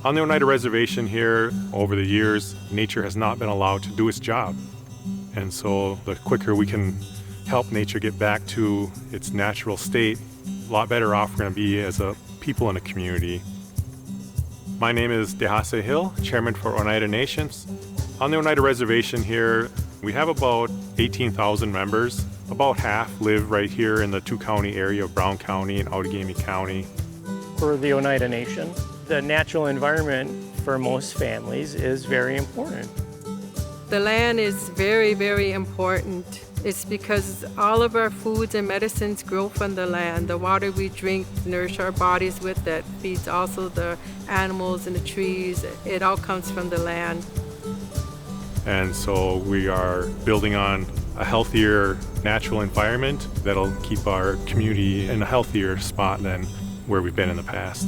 On the Oneida Reservation here, over the years, nature has not been allowed to do its job. And so the quicker we can help nature get back to its natural state, a lot better off we're going to be as a people in a community. My name is Dehase Hill, Chairman for Oneida Nation. On the Oneida Reservation here, we have about 18,000 members. About half live right here in the two-county area of Brown County and Outagamie County. For the Oneida Nation, the natural environment for most families is very important. The land is very, very important. It's because all of our foods and medicines grow from the land. The water we drink, nourish our bodies with, that feeds also the animals and the trees. It all comes from the land. And so we are building on a healthier natural environment that'll keep our community in a healthier spot than where we've been in the past.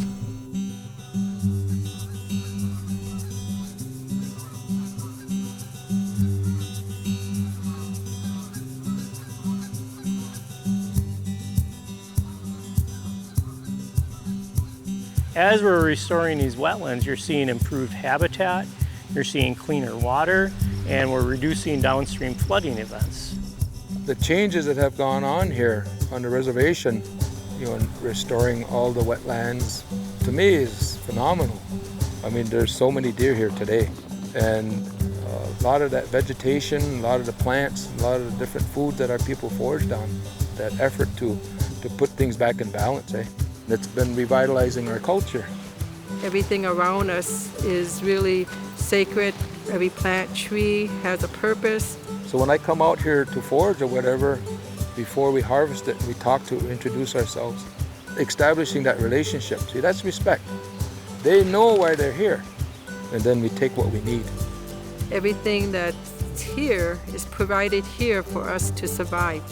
As we're restoring these wetlands, you're seeing improved habitat, you're seeing cleaner water, and we're reducing downstream flooding events. The changes that have gone on here on the reservation, restoring all the wetlands, to me is phenomenal. I mean, there's so many deer here today, and a lot of that vegetation, a lot of the plants, a lot of the different foods that our people foraged on, that effort to put things back in balance, That's been revitalizing our culture. Everything around us is really sacred. Every plant, tree has a purpose. So when I come out here to forage or whatever, before we harvest it, we talk to introduce ourselves, establishing that relationship. See, that's respect. They know why they're here, and then we take what we need. Everything that's here is provided here for us to survive.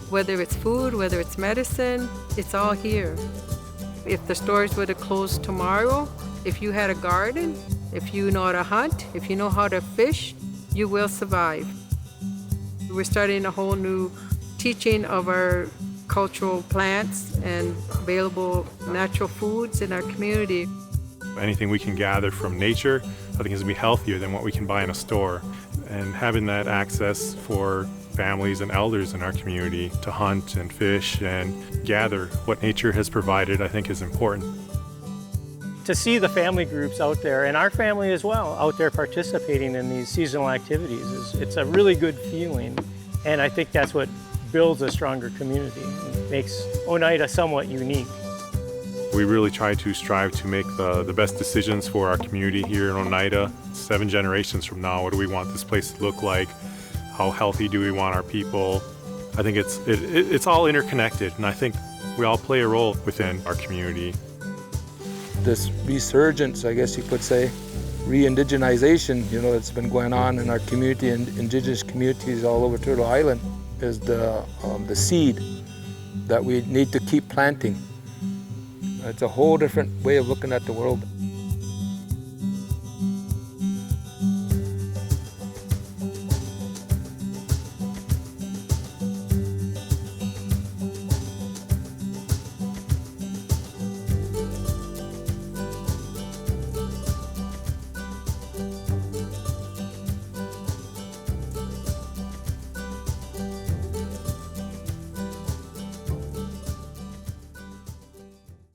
Whether it's food, whether it's medicine, it's all here. If the stores were to close tomorrow, if you had a garden, if you know how to hunt, if you know how to fish, you will survive. We're starting a whole new teaching of our cultural plants and available natural foods in our community. Anything we can gather from nature, I think is going to be healthier than what we can buy in a store. And having that access for families and elders in our community to hunt and fish and gather what nature has provided, I think is important. To see the family groups out there, and our family as well, out there participating in these seasonal activities, it's a really good feeling. And I think that's what builds a stronger community and makes Oneida somewhat unique. We really try to strive to make the best decisions for our community here in Oneida. 7 generations from now, what do we want this place to look like? How healthy do we want our people? I think it's all interconnected, and I think we all play a role within our community. This resurgence, I guess you could say, re-indigenization, that's been going on in our community and indigenous communities all over Turtle Island, is the seed that we need to keep planting. It's a whole different way of looking at the world.